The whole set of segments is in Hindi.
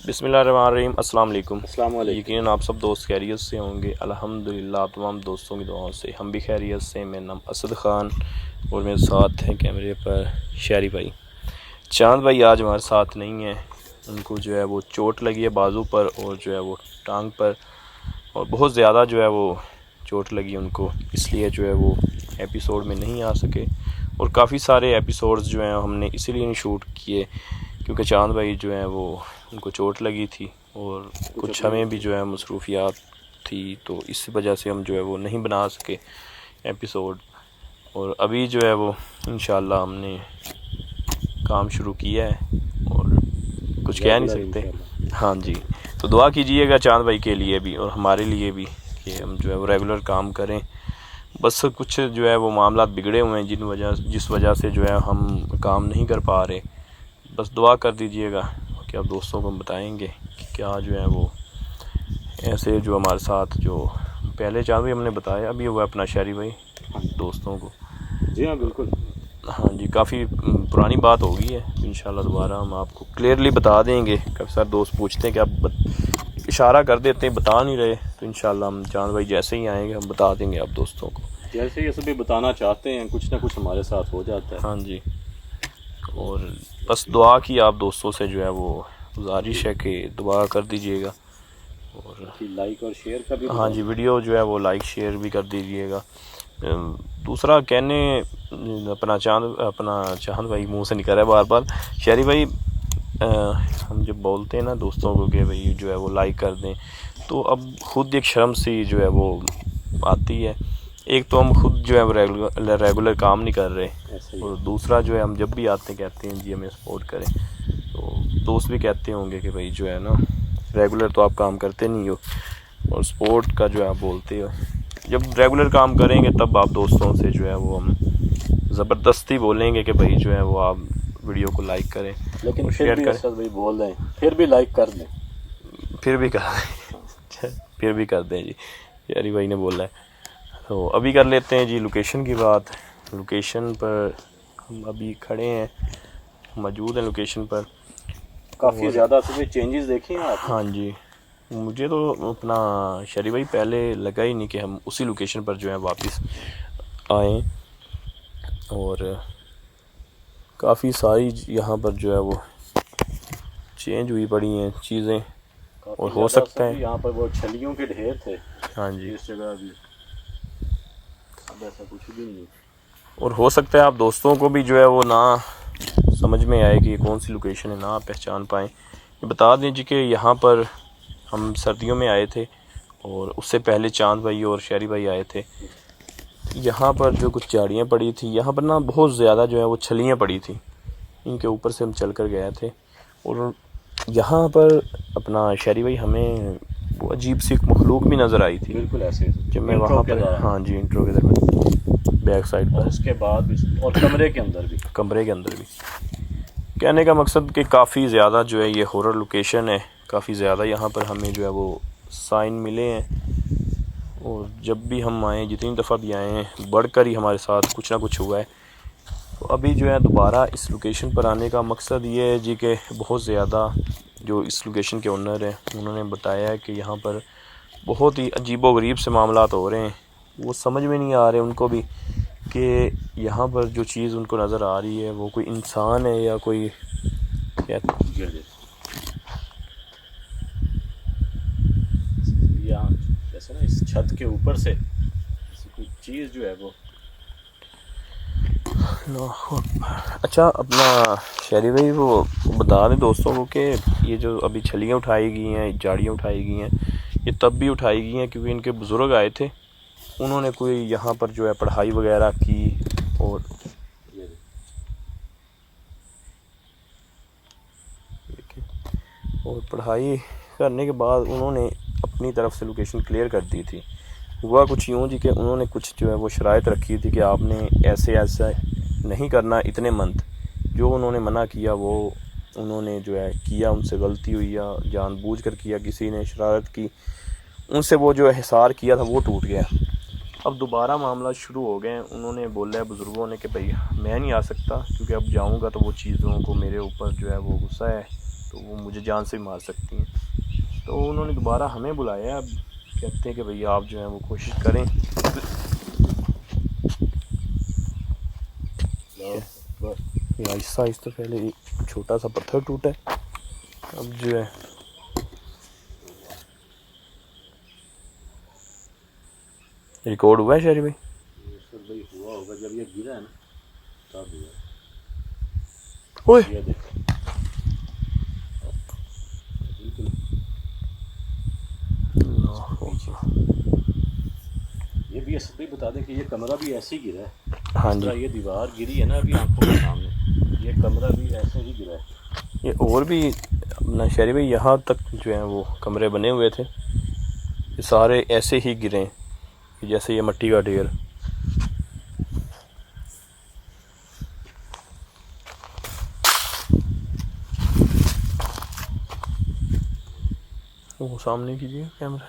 बिस्मिल्लाहिर्रहमानिर्रहीम, अस्सलाम वालेकुम। अस्सलाम वालेकुम। यकीनन आप सब दोस्त खैरियत से होंगे। अल्हम्दुलिल्लाह तमाम दोस्तों की दुआओं से हम भी खैरियत से। मेरा नाम असद ख़ान और मेरे साथ हैं कैमरे पर शारी भाई। चांद भाई आज हमारे साथ नहीं हैं, उनको जो है वो चोट लगी है बाजू पर और जो है वो टांग पर, और बहुत ज़्यादा जो है वो चोट लगी उनको, इसलिए जो है वो एपिसोड में नहीं आ सके। और काफ़ी सारे एपिसोड्स जो हैं हमने इसीलिए नहीं शूट किए क्योंकि चांद भाई जो है वो उनको चोट लगी थी और कुछ हमें भी जो है मसरूफियात थी, तो इस वजह से हम जो है वो नहीं बना सके एपिसोड। और अभी जो है वो इंशाल्लाह हमने काम शुरू किया है और कुछ कह नहीं सकते। हाँ जी, तो दुआ कीजिएगा चांद भाई के लिए भी और हमारे लिए भी कि हम जो है वो रेगुलर काम करें। बस कुछ जो है वो मामला बिगड़े हुए हैं जिस वजह से जो है हम काम नहीं कर पा रहे। बस दुआ कर दीजिएगा कि आप दोस्तों को बताएंगे कि क्या जो है वो ऐसे जो हमारे साथ जो पहले चांद भाई हमने बताया अभी हुआ अपना शारी भाई दोस्तों को। जी हाँ बिल्कुल। हाँ जी, काफ़ी पुरानी बात हो गई है, इंशाल्लाह दोबारा हम आपको क्लियरली बता देंगे। काफ़ी सारे दोस्त पूछते हैं कि आप इशारा कर देते हैं, बता नहीं रहे, तो इंशाल्लाह हम चांद भाई जैसे ही आएंगे हम बता देंगे आप दोस्तों को। जैसे ये सभी बताना चाहते हैं कुछ ना कुछ हमारे साथ हो जाता है। हाँ जी, और बस दुआ की आप दोस्तों से जो है वो गुजारिश है कि दुआ कर दीजिएगा और लाइक और शेयर का भी। हाँ जी, वीडियो जो है वो लाइक शेयर भी कर दीजिएगा। दूसरा कहने अपना चांद भाई मुंह से निकल रहा है बार बार, शहरी भाई हम जब बोलते हैं ना दोस्तों को कि भाई जो है वो लाइक कर दें, तो अब खुद एक शर्म सी जो है वो आती है। एक तो हम खुद जो है वो रेगुलर काम नहीं कर रहे, और दूसरा जो है हम जब भी आते हैं कहते हैं जी हमें सपोर्ट करें, तो दोस्त भी कहते होंगे कि भाई जो है ना रेगुलर तो आप काम करते नहीं हो और सपोर्ट का जो है आप बोलते हो। जब रेगुलर काम करेंगे तब आप दोस्तों से जो है वो हम ज़बरदस्ती बोलेंगे कि भाई जो है वो आप वीडियो को लाइक करें, लेकिन शेयर करें। भाई बोल दें फिर भी लाइक कर दें, फिर भी कर दें फिर भी कर दें जी, यारी भाई ने बोला है। तो अभी कर लेते हैं जी लोकेशन की बात। लोकेशन पर हम अभी खड़े हैं, मौजूद हैं लोकेशन पर। काफ़ी ज़्यादा सुबह चेंजेस देखे हैं आप? हाँ जी, मुझे तो अपना शरी भाई पहले लगा ही नहीं कि हम उसी लोकेशन पर जो है वापस आएँ, और काफ़ी सारी यहाँ पर जो है वो चेंज हुई पड़ी हैं चीज़ें, और हो सकता है यहाँ पर वो छलियों के ढेर थे। हाँ जी, इस जगह भी अब ऐसा कुछ भी नहीं। और हो सकता है आप दोस्तों को भी जो है वो ना समझ में आए कि कौन सी लोकेशन है, ना पहचान पाएँ। ये बता दें जी कि यहाँ पर हम सर्दियों में आए थे और उससे पहले चांद भाई और शहरी भाई आए थे। यहाँ पर जो कुछ झाड़ियाँ पड़ी थी, यहाँ पर ना बहुत ज़्यादा जो है वो छलियाँ पड़ी थी, इनके ऊपर से हम चल कर गए थे। और यहाँ पर अपना शहरी भाई हमें वो अजीब सी मखलूक भी नज़र आई थी। बिल्कुल ऐसे जब मैं वहाँ पर, हाँ जी, इंट्रो के दरमियान बैक साइड पर, उसके बाद और कमरे के अंदर भी कहने का मकसद कि काफ़ी ज़्यादा जो है ये हॉरर लोकेशन है। काफ़ी ज़्यादा यहाँ पर हमें जो है वो साइन मिले हैं, और जब भी हम आए, जितनी दफ़ा भी आए हैं, बढ़कर ही हमारे साथ कुछ ना कुछ हुआ है। तो अभी जो है दोबारा इस लोकेशन पर आने का मकसद ये है जी कि बहुत ज़्यादा जो इस लोकेशन के ओनर हैं उन्होंने बताया है कि यहाँ पर बहुत ही अजीबोगरीब से मामलात हो रहे हैं। वो समझ में नहीं आ रहे उनको भी कि यहाँ पर जो चीज़ उनको नज़र आ रही है वो कोई इंसान है या कोई क्या। यहाँ जैसे ना इस छत के ऊपर से कोई चीज़ जो है वो। अच्छा, अपना शहरी भाई वो बता दें दोस्तों को कि ये जो अभी छलियाँ उठाई गई हैं, झाड़ियाँ उठाई गई हैं, ये तब भी उठाई गई हैं क्योंकि इनके बुज़ुर्ग आए थे, उन्होंने कोई यहाँ पर जो है पढ़ाई वगैरह की, और पढ़ाई करने के बाद उन्होंने अपनी तरफ से लोकेशन क्लियर कर दी थी। हुआ कुछ यूँ जी कि उन्होंने कुछ जो है वो शराइत रखी थी कि आपने ऐसे ऐसा नहीं करना, इतने मंथ जो उन्होंने मना किया वो उन्होंने जो है किया, उनसे गलती हुई या जानबूझकर किया, किसी ने शरारत की, उनसे वो जो हिसार किया था वो टूट गया। अब दोबारा मामला शुरू हो गए। उन्होंने बोला है बुज़ुर्गों ने कि भाई मैं नहीं आ सकता क्योंकि अब जाऊंगा तो वो चीज़ों को मेरे ऊपर जो है वो गुस्सा है, तो तो वो मुझे जान से मार सकती हैं। तो उन्होंने दोबारा हमें बुलाया। अब कहते हैं कि भैया आप जो है वो कोशिश करें। ये आहिस्ता आहिस्ता पहले एक छोटा सा पत्थर टूटा है, अब जो है रिकॉर्ड हुआ है शहरी भाई। सर भाई हुआ होगा जब ये गिरा है ना तब हुआ। ओए ये देखो बिल्कुल ये भी ऐसे भी बता दें कि ये कमरा भी ऐसे ही गिरा है। हाँ जिस तरह जी, ये दीवार गिरी है ना अभी आंखों के सामने, ये कमरा भी ऐसे ही गिरा है। ये और भी अपना शहरी भाई यहाँ तक जो है वो कमरे बने हुए थे, ये सारे ऐसे ही गिरे हैं जैसे ये मट्टी का ढेर। वो सामने कीजिए कैमरा,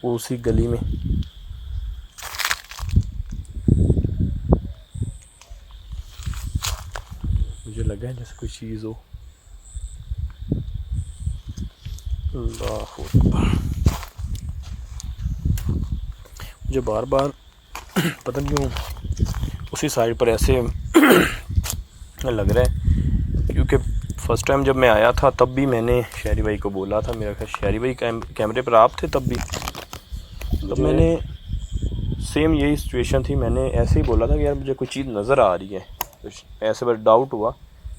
वो उसी गली में। मुझे लगा है जैसे कोई चीज़ हो। अल्लाहु अकबर। मुझे बार बार पता नहीं क्यों उसी साइड पर ऐसे लग रहा है, क्योंकि फ़र्स्ट टाइम जब मैं आया था तब भी मैंने शहरी भाई को बोला था, मेरा ख्याल शहरी भाई कैमरे पर आप थे तब भी, तब मैंने सेम यही सिचुएशन थी, मैंने ऐसे ही बोला था कि यार मुझे कोई चीज़ नज़र आ रही है। तो ऐसे पर डाउट हुआ,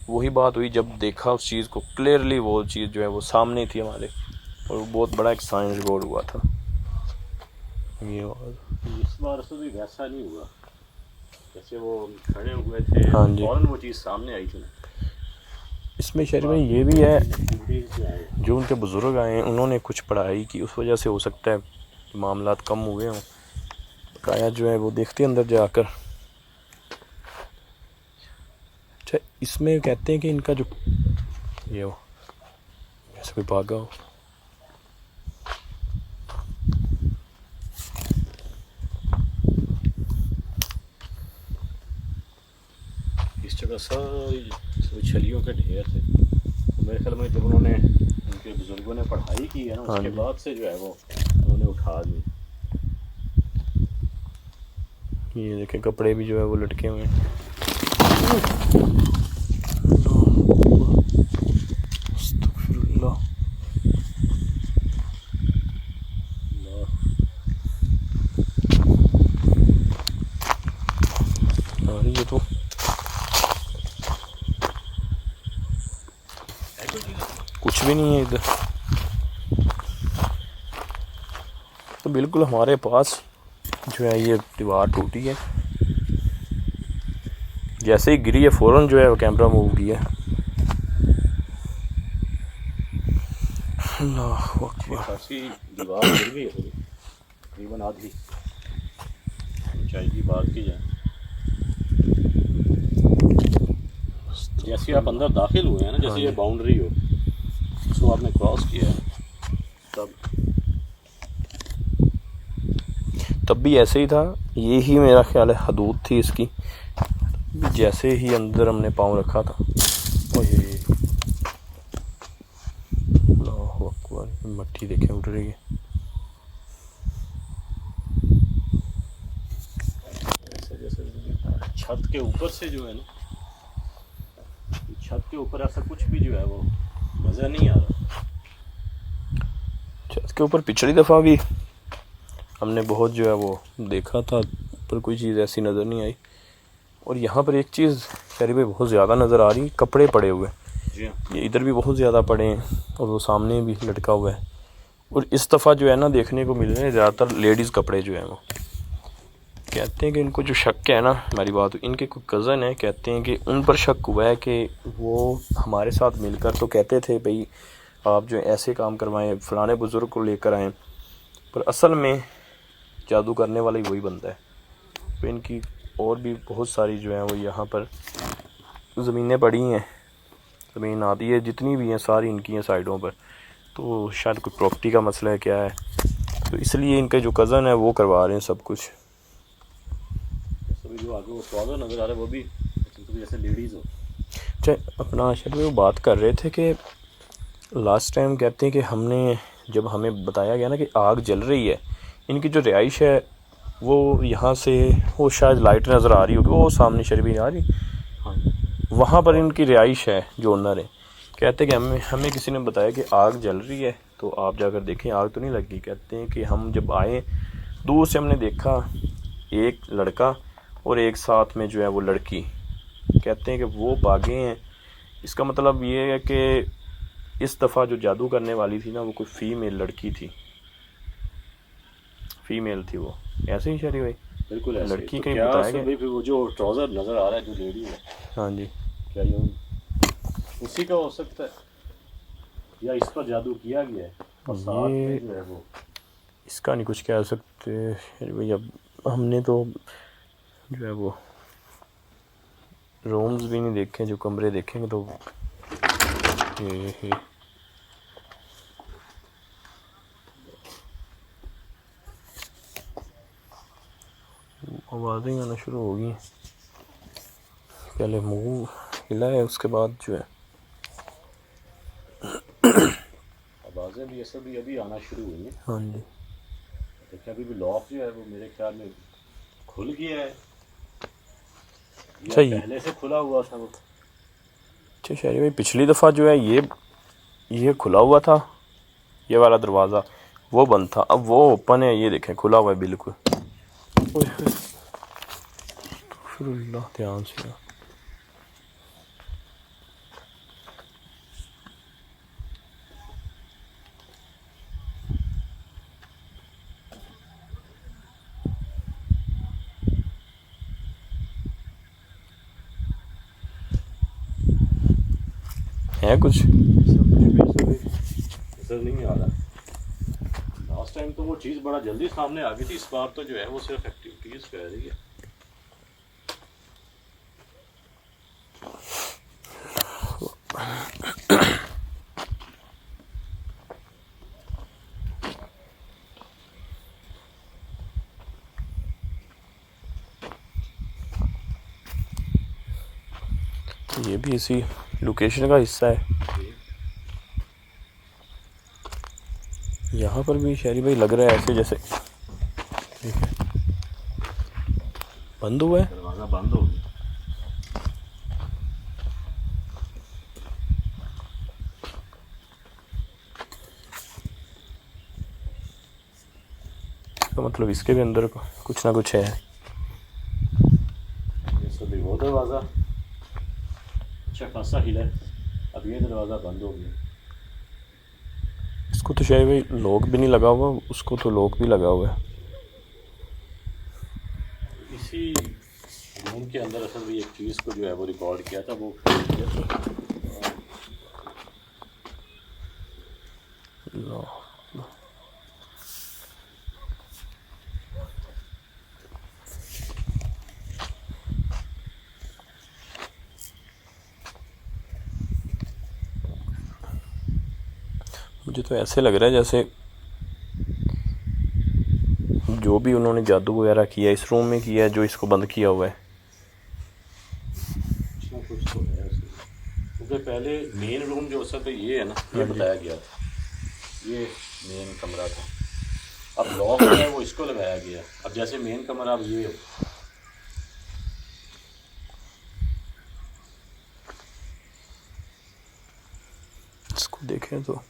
वही बात हुई जब देखा उस चीज़ को क्लियरली, वो चीज़ जो है वो सामने थी हमारे, और वो बहुत बड़ा एक साइंस रिकॉर्ड हुआ था। ये इस बार से भी वैसा नहीं हुआ जैसे वो खड़े हुए थे, हाँ जी। फौरन वो चीज़ सामने आई थी। इसमें शहरी भाई ये भी है, जो उनके बुज़ुर्ग आए हैं उन्होंने कुछ पढ़ाई की, उस वजह से हो सकता है कि मामलात कम हुए हों। बकाया जो है वो देखते अंदर जाकर। अच्छा, इसमें कहते हैं कि इनका जो ये हो जैसे कोई भागा हो, इस जगह सारी छलियों के ढेर थे। तो मेरे ख्याल में जब उन्होंने उनके बुजुर्गों ने पढ़ाई की है ना, हाँ उसके जी। बाद से जो है वो उन्होंने उठा दी। ये देखें कपड़े भी जो है वो लटके हुए हैं। अस्तगफिरुल्लाह। और ये तो कुछ भी नहीं है इधर, तो बिल्कुल हमारे पास जो है ये दीवार टूटी है, जैसे ही गिरी है फ़ौरन जो है वो कैमरा मूव किया। अल्लाहु अकबर। खासी दीवार गिर गई है तकरीबन आधी ऊंचाई की बात की जाए। जैसे आप अंदर दाखिल हुए हैं ना, जैसे ये बाउंड्री हो उसको आपने क्रॉस किया है, तब भी ऐसे ही था, ये ही मेरा ख्याल है हदूद थी इसकी। जैसे ही अंदर हमने पाँव रखा था, ओए अल्लाहु अकबर, मट्टी देखें उड़ रही है। ऐसे जैसे छत के ऊपर से जो है ना, छत के ऊपर ऐसा कुछ भी जो है वो मज़ा नहीं आ रहा। छत के ऊपर पिछली दफ़ा भी हमने बहुत जो है वो देखा था, पर कोई चीज़ ऐसी नज़र नहीं आई। और यहाँ पर एक चीज़ शहरी भाई बहुत ज़्यादा नज़र आ रही, कपड़े पड़े हुए। जी हाँ, ये इधर भी बहुत ज़्यादा पड़े हैं और वो सामने भी लटका हुआ है। और इस दफ़ा जो है ना देखने को मिल रहे हैं ज़्यादातर लेडीज़ कपड़े जो हैं वो। कहते हैं कि इनको जो शक है ना, हमारी बात, इनके कोई कज़न है, कहते हैं कि उन पर शक हुआ है कि वो हमारे साथ मिलकर तो कहते थे भाई आप जो ऐसे काम करवाएं, फ़लाने बुज़ुर्ग को लेकर आएँ, पर असल में जादू करने वाला ही वही बंदा है। तो इनकी और भी बहुत सारी जो है वो यहाँ पर ज़मीनें पड़ी हैं, ज़मीन आती है जितनी भी हैं सारी इनकी हैं साइडों पर। तो शायद कोई प्रॉपर्टी का मसला है क्या है, तो इसलिए इनके जो कज़न है वो करवा रहे हैं सब कुछ। सभी जो आगे वो स्वागत नज़र आ रहा है वो भी जैसे लेडीज़ हो। अच्छा, अपना शायद वो बात कर रहे थे कि लास्ट टाइम कहते हैं कि हमने जब हमें बताया गया ना कि आग जल रही है, इनकी जो रिहाइश है वो यहाँ से, वो शायद लाइट नज़र आ रही होगी, वो सामने शरीफ आ रही, हाँ वहाँ पर इनकी रिहाइश है जो ओनर है। कहते हैं कि हमें किसी ने बताया कि आग जल रही है, तो आप जाकर देखें आग तो नहीं लगी। कहते हैं कि हम जब आए दूर से हमने देखा एक लड़का और एक साथ में जो है वो लड़की, कहते हैं कि वो भागे हैं। इसका मतलब ये है कि इस दफ़ा जो जादू करने वाली थी ना वो कोई फ़ीमेल लड़की थी, फीमेल थी वो, ऐसे ही शरी भाई बिल्कुल ऐसे। लड़की तो का ही क्या बताया सर गया। भाई फिर वो जो ट्राउज़र नज़र आ रहा है जो लेडी है, हाँ जी, क्या ये उसी का हो सकता है या इस पर जादू किया गया है और साथ में ये जो है वो इसका नहीं कुछ कह सकते शरी भाई। अब हमने तो जो है वो रूम्स भी नहीं देखे, जो कमरे देखेंगे तो ये आवाज़ें आना शुरू हो गई। पहले मुंह हिला है, उसके बाद जो है आवाज़ें भी ऐसा भी अभी आना शुरू हुई हैं। हाँ जी, देखिए अभी भी लॉक जो है वो मेरे ख्याल में खुल गया है या अच्छा पहले से खुला हुआ था वो। अच्छा शरी भाई, पिछली दफ़ा जो है ये खुला हुआ था, ये वाला दरवाज़ा वो बंद था, अब वो ओपन है, ये देखें खुला हुआ है बिल्कुल। अल्लाह ध्यान से। है कुछ नजर नहीं आ रहा। लास्ट टाइम तो वो चीज़ बड़ा जल्दी सामने आ गई थी, इस बार तो जो है वो सिर्फ एक्टिविटीज कर रही है। ये भी इसी लोकेशन का हिस्सा है। यहाँ पर भी शहरी भाई लग रहा है ऐसे जैसे बंद हुआ है। दरवाज़ा बंद हो गया। तो मतलब इसके भी अंदर कुछ ना कुछ है। ये सभी वो दरवाज़ा अच्छा खासा हिला है, अब ये दरवाज़ा बंद हो गया। इसको तो शायद भाई लॉक भी नहीं लगा हुआ, उसको तो लॉक भी लगा हुआ है। इसी रूम के अंदर असल में एक चीज़ को जो है वो रिकॉर्ड किया था वो अल्लाह। मुझे तो ऐसे लग रहा है जैसे जो भी उन्होंने जादू वगैरह किया इस रूम में किया है, जो इसको बंद किया हुआ है। कुछ तो है उसमें। क्योंकि पहले मेन रूम जो असल पे ये है ना, ये बताया गया था ये मेन कमरा था। अब लॉक जो है वो इसको लगाया गया। अब जैसे मेन कमरा अब ये इसको देखें तो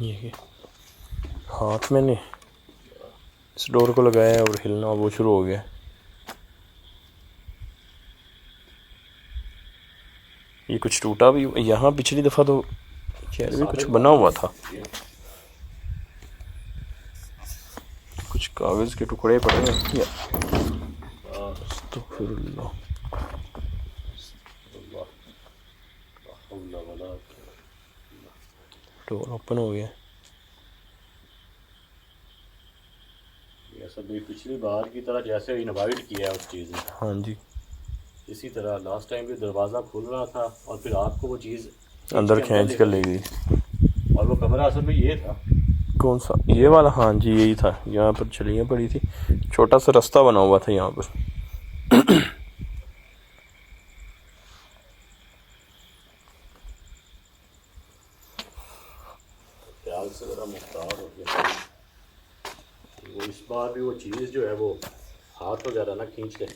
ये हाथ मैंने इस डोर को लगाया है और हिलना वो शुरू हो गया। ये कुछ टूटा भी यहाँ पिछली दफ़ा तो चेयर भी कुछ बना हुआ था, कुछ कागज़ के टुकड़े पड़े हैं। अस्तगफिरुल्लाह। डोर ओपन हो गया। ऐसा भी पिछली बार की तरह जैसे इनवाइट किया है उस चीज़ ने, हाँ जी, इसी तरह लास्ट टाइम भी दरवाज़ा खुल रहा था और फिर आपको वो चीज़ अंदर खींच कर ले गई। और वो कमरा असल में ये था। कौन सा? ये वाला? हाँ जी यही था। यहाँ पर चलियाँ पड़ी थी, छोटा सा रास्ता बना हुआ था यहाँ पर। ख्याल से ज़रा मुख्तार हो गया वो, इस बार भी वो चीज़ जो है वो हाथ तो ज़्यादा ना खींच ले।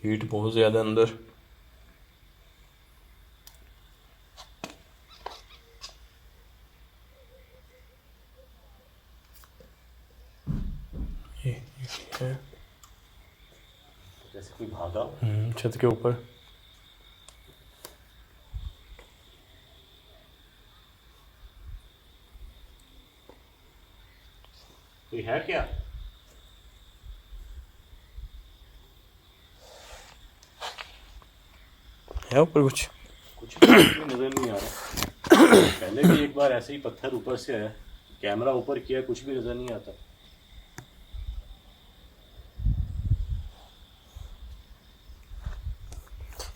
हीट बहुत ज़्यादा अंदर। ये है जैसे कोई भागा। छत के ऊपर। कोई है क्या? है ऊपर कुछ? कुछ भी नज़र नहीं आ रहा। पहले भी एक बार ऐसे ही पत्थर ऊपर से आया, कैमरा ऊपर किया, कुछ भी नज़र नहीं आता।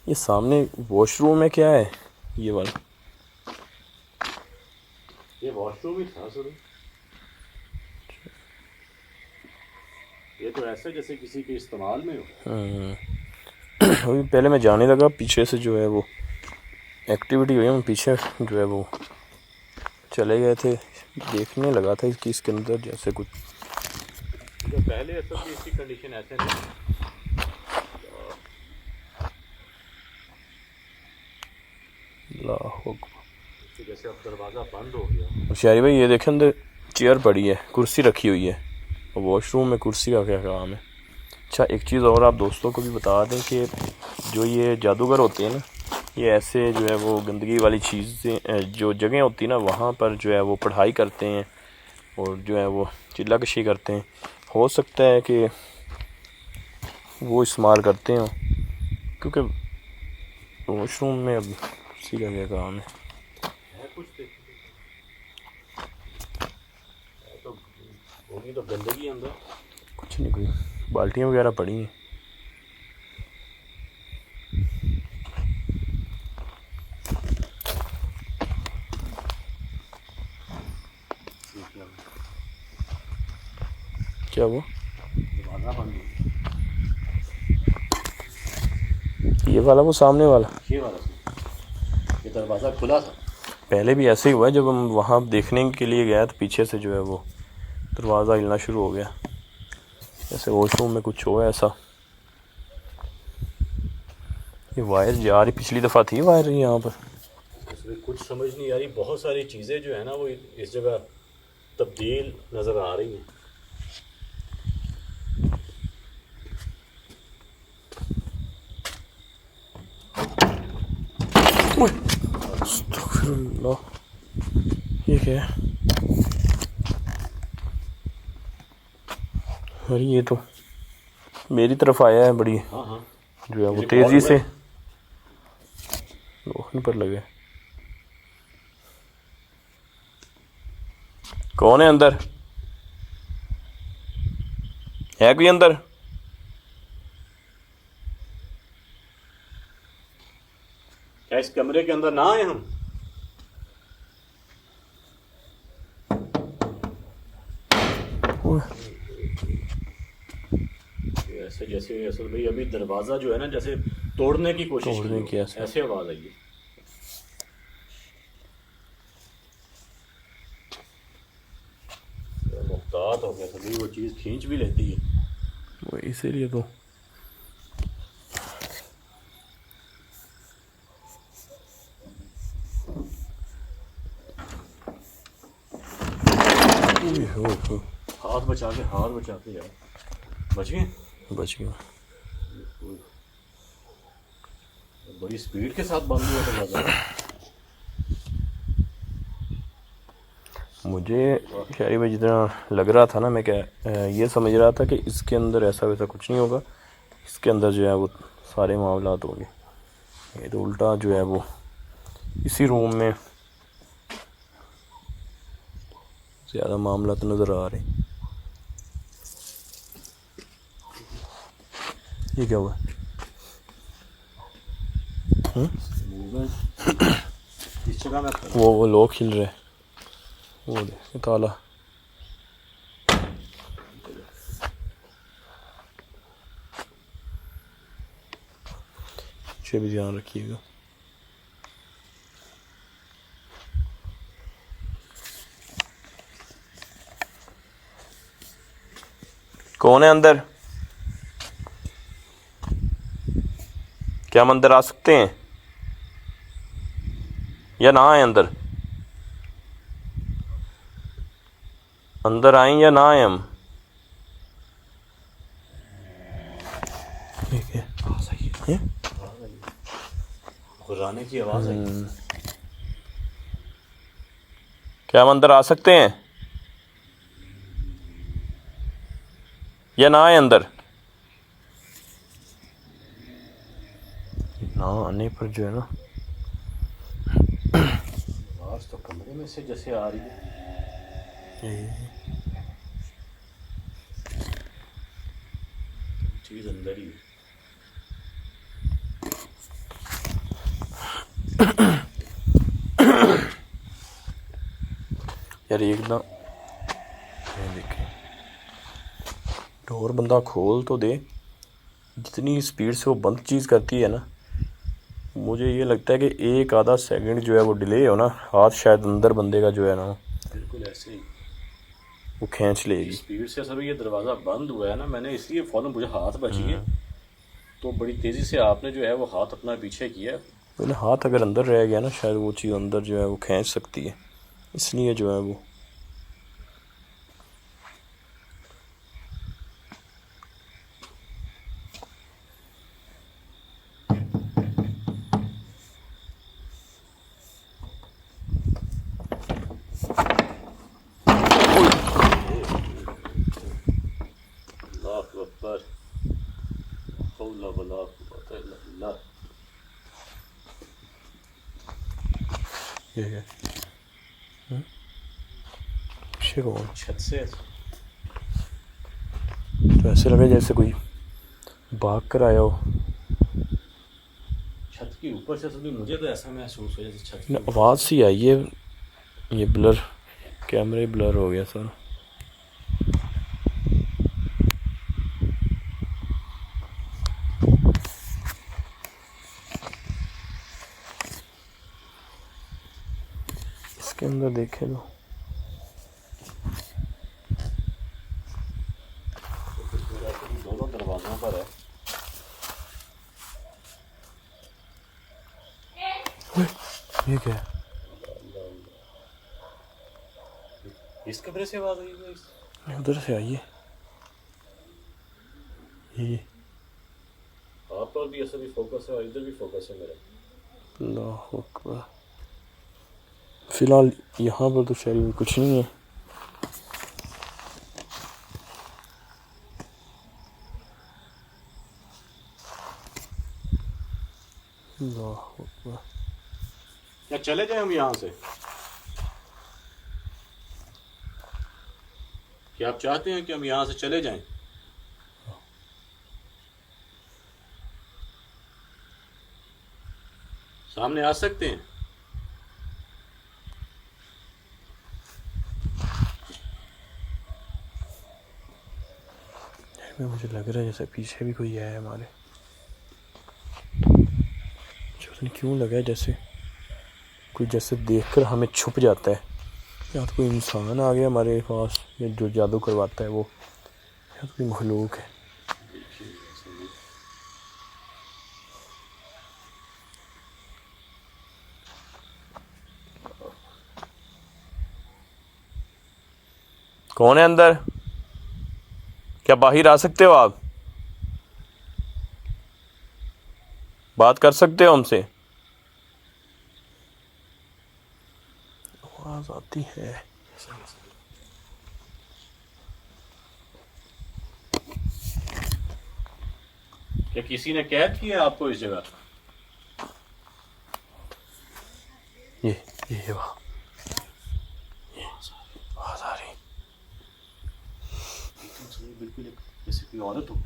ये सामने वॉशरूम में क्या है ये वाला? ये वॉशरूम ही था सर। ये तो ऐसा जैसे किसी के इस्तेमाल में हो। अभी पहले मैं जाने लगा, पीछे से जो है वो एक्टिविटी हुई, मैं पीछे जो है वो चले गए थे, देखने लगा था कि इसके अंदर जैसे कुछ। जो पहले असल में इसकी कंडीशन ऐसे नहीं। तो जैसे अब दरवाज़ा बंद हो गया। शायरी भाई ये देखें, अंदर चेयर पड़ी है, कुर्सी रखी हुई है, और वॉशरूम में कुर्सी का क्या काम है? अच्छा एक चीज़ और आप दोस्तों को भी बता दें कि जो ये जादूगर होते हैं ना, ये ऐसे जो है वो गंदगी वाली चीज़ें जो जगह होती है ना, वहाँ पर जो है वो पढ़ाई करते हैं और जो है वो चिल्ला कशी करते हैं। हो सकता है कि वो इस्तेमाल करते हो, क्योंकि वॉशरूम में अब उसी का क्या काम है? कुछ तो होगी तो गंदगी अंदर। कुछ नहीं, कोई बाल्टियाँ वगैरह पड़ी हैं। क्या वो? दरवाज़ा बंद हो गया। ये वाला? वो सामने वाला? ये वाला ये दरवाज़ा खुला था। पहले भी ऐसे ही हुआ है, जब हम वहाँ देखने के लिए गए तो पीछे से जो है वो दरवाज़ा हिलना शुरू हो गया, जैसे वॉशरूम में कुछ हुआ ऐसा। ये वायर जा रही, पिछली दफ़ा थी वायर यहाँ पर। इसमें कुछ समझ नहीं आ रही, बहुत सारी चीज़ें जो है ना वो इस जगह तब्दील नज़र आ रही हैं। अस्तगफिरुल्लाह, ये क्या है? अरे ये तो मेरी तरफ आया है, बड़ी हाँ हाँ जो है वो तेज़ी से रोकने पर लगे। कौन है अंदर? है कोई अंदर? क्या इस कमरे के अंदर ना आए हम? ऐसे जैसे असल भाई अभी दरवाज़ा जो है ना जैसे तोड़ने की कोशिश तोड़ने की ऐसे आवाज़ आई है। मुख्तार हो गया सभी, वो चीज़ खींच भी लेती है वो, इसीलिए तो। हाथ बचा के यार बच गए। बच गया। बड़ी स्पीड के साथ बंद हुआ दरवाज़ा। मुझे शायरी भाई जितना लग रहा था ना, मैं क्या ये समझ रहा था कि इसके अंदर ऐसा वैसा कुछ नहीं होगा, इसके अंदर जो है वो सारे मामलात होंगे। ये तो उल्टा जो है वो इसी रूम में ज़्यादा मामला तो नज़र आ रहे। ये क्या हुआ? इस जगह में वो लोग खिल रहे, वो देख ताला। पीछे भी ध्यान रखिएगा। कौन है अंदर? क्या हम अंदर आ सकते हैं या ना आए? अंदर अंदर आए या ना आए हम? ठीक है, गुर्राने की आवाज़ आई। क्या हम अंदर आ सकते हैं या ना आए अंदर? ना आने पर जो है ना, आवाज़ तो कमरे में से जैसे आ रही है। चीज़ अंदर ही है। यार एकदम देखें, डोर बंदा खोल तो दे, जितनी स्पीड से वो बंद चीज़ करती है ना, मुझे ये लगता है कि एक आधा सेकंड जो है वो डिले हो ना, हाथ शायद अंदर बंदे का जो है ना बिल्कुल ऐसे ही वो खींच लेगी। स्पीड से। सभी ये दरवाज़ा बंद हुआ है ना, मैंने इसलिए फ़ौरन मुझे हाथ बची है, तो बड़ी तेज़ी से आपने जो है वो हाथ अपना पीछे किया। मैंने हाथ अगर अंदर रह गया ना, शायद वो चीज़ अंदर जो है वो खींच सकती है, इसलिए जो है वो ये है। पीछे कौन? छत से तो ऐसे लगे जैसे कोई भाग कर आया हो। छत के ऊपर से सभी, मुझे तो ऐसा महसूस हो जैसे छत ना आवाज़ सी आई है, ये ब्लर, कैमरे ब्लर हो गया सर। इसके अंदर देखे तो दोनों दरवाज़ों पर है। ये क्या है? इस कमरे से आवाज़ आई है। उधर से आई है ये। आप पर भी ऐसा भी फोकस है और इधर भी फोकस है मेरा। अल्लाह अकबर। फिलहाल यहाँ पर तो शहरी में कुछ नहीं है। अल्लाह अकबर। या चले जाए हम यहाँ से? क्या आप चाहते हैं कि हम यहाँ से चले जाएं? सामने आ सकते हैं? मुझे लग रहा है जैसे पीछे भी कोई है हमारे। पता नहीं क्यों लगा है जैसे कोई जैसे देखकर हमें छुप जाता है, या तो कोई इंसान आ गया हमारे पास, या जो जादू करवाता है वो, या तो कोई मखलूक है। कौन है अंदर? क्या बाहर आ सकते हो आप? बात कर सकते हो हमसे? आवाज आती है। या किसी ने कैद किया आपको इस जगह? ये वाह, ये आवाज आ रही। बिल्कुल जैसे कोई औरत हो।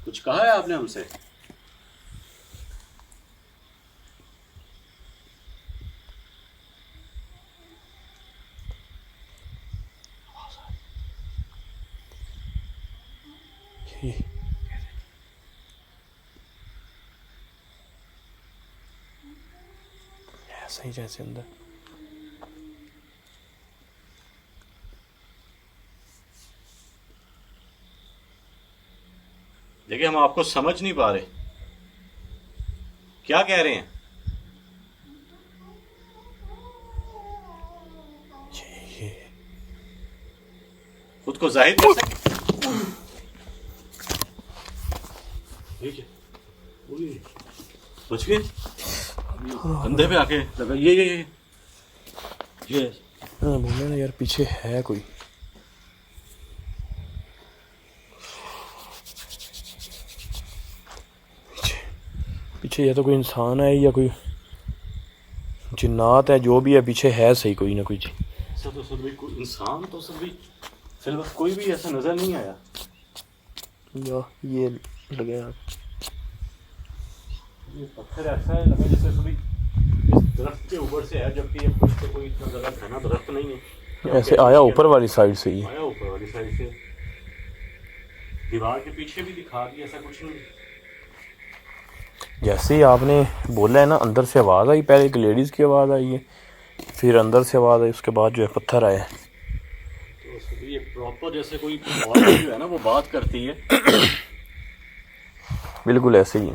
कुछ कहा है आपने हमसे? ऐसा ही जैसे अंदर। देखिए, हम आपको समझ नहीं पा रहे, क्या कह रहे हैं? ये खुद को जाहिर कर सकते? बच गए? कंधे पे आके लगा। ये बोले ना यार, पीछे है कोई। पीछे या तो कोई इंसान है या कोई जिन्नात है, जो भी है पीछे है सही कोई ना कोई चीज। ऐसा तो सर भाई कोई इंसान तो सर भाई फिलहाल कोई भी ऐसा नजर नहीं आया। या ये लगे यार, ये पत्थर ऐसा है लगा जैसे सभी इस दरख्त के ऊपर से है, जबकि ये कुछ तो कोई इतना ज्यादा घना दरख्त नहीं है। ऐसे आया ऊपर वाली साइड से ही। आया ऊपर वाली साइड से, दीवार के पीछे भी दिखा दिया, ऐसा कुछ नहीं। जैसे ही आपने बोला है ना, अंदर से आवाज़ आई, पहले एक लेडीज़ की आवाज़ आई है, फिर अंदर से आवाज़ आई, उसके बाद जो है पत्थर आया। तो सभी ये प्रॉपर जैसे कोई औरत जो है ना वो बात करती है, बिल्कुल ऐसे ही।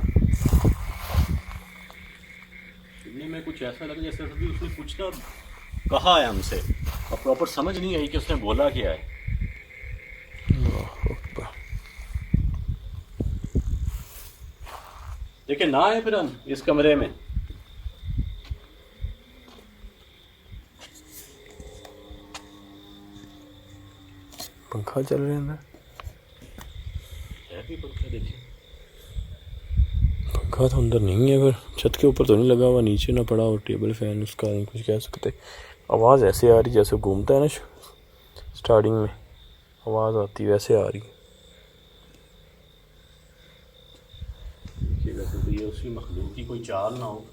सुनने में कुछ ऐसा लगा जैसे सभी उसने कुछ ना कहा है हमसे, और प्रॉपर समझ नहीं आई कि उसने बोला क्या है। देखिए ना है फिर हम इस कमरे में। पंखा चल रहा है अंदर, है भी पंखा? देखिए पंखा तो अंदर नहीं है, फिर छत के ऊपर तो नहीं लगा हुआ, नीचे ना पड़ा और टेबल फैन, उसका नहीं कुछ कह सकते। आवाज़ ऐसे आ रही जैसे घूमता है ना, स्टार्टिंग में आवाज़ आती वैसे आ रही। देखिएगा तो ये उसी मखलूक की कोई चाल ना हो।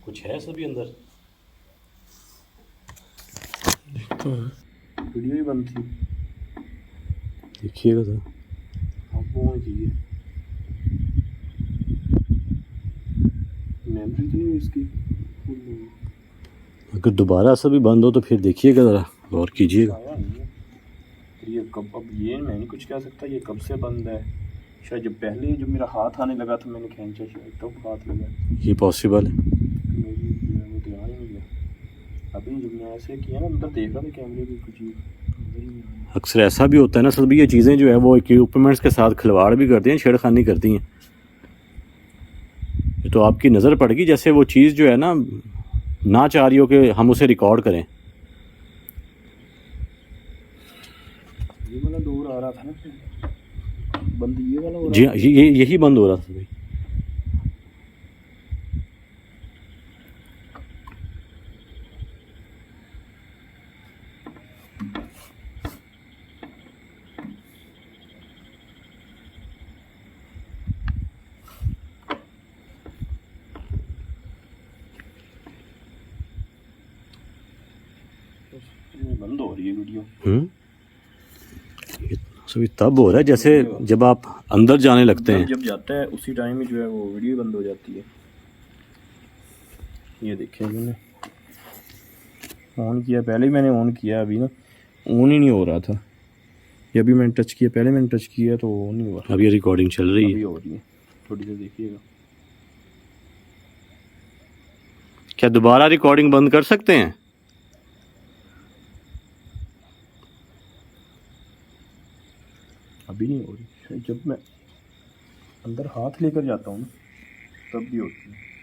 कुछ है सभी अंदर। देखता हूँ, वीडियो ही बंद थी। देखिएगा तो। आप वो कीजिए, मेमोरी तो नहीं इसकी। अगर दोबारा से भी बंद हो तो फिर देखिएगा, ज़रा गौर कीजिएगा। ये कब, अब ये मैं नहीं कुछ कह सकता ये कब से बंद है। शायद जब पहले जब मेरा हाथ आने लगा था मैंने खींचा, शायद तब हाथ लगा। ये पॉसिबल है। मेरी वो ध्यान ही नहीं गया। अभी जब मैं ऐसे किया ना, अंदर देख रहा था कैमरे की कुछ। अक्सर ऐसा भी होता है ना सर भी, ये चीज़ें जो है वो इक्विपमेंट्स के साथ खिलवाड़ भी करती हैं, छेड़खानी करती हैं। तो आपकी नज़र पड़ गई जैसे वो चीज़ जो है ना चाह रही हो कि हम उसे रिकॉर्ड करें। ये वाला दूर आ रहा था ना बंद, ये वाला हो रहा जी हाँ, यही बंद हो रहा था भाई। बंद हो रही है वीडियो। सभी तब हो रहा है जैसे जब आप अंदर जाने लगते हैं, जब जाता है उसी टाइम ही जो है वो वीडियो बंद हो जाती है। ये देखिए मैंने ऑन किया, पहले ही मैंने ऑन किया, अभी ना ऑन ही नहीं हो रहा था। ये अभी मैंने टच किया, पहले मैंने टच किया तो ऑन नहीं हुआ। अभी रिकॉर्डिंग चल रही है, अभी हो रही है, थोड़ी देर देखिएगा। क्या दोबारा रिकॉर्डिंग बंद कर सकते हैं? अभी नहीं हो रही, जब मैं अंदर हाथ लेकर जाता हूँ ना तब भी होती है।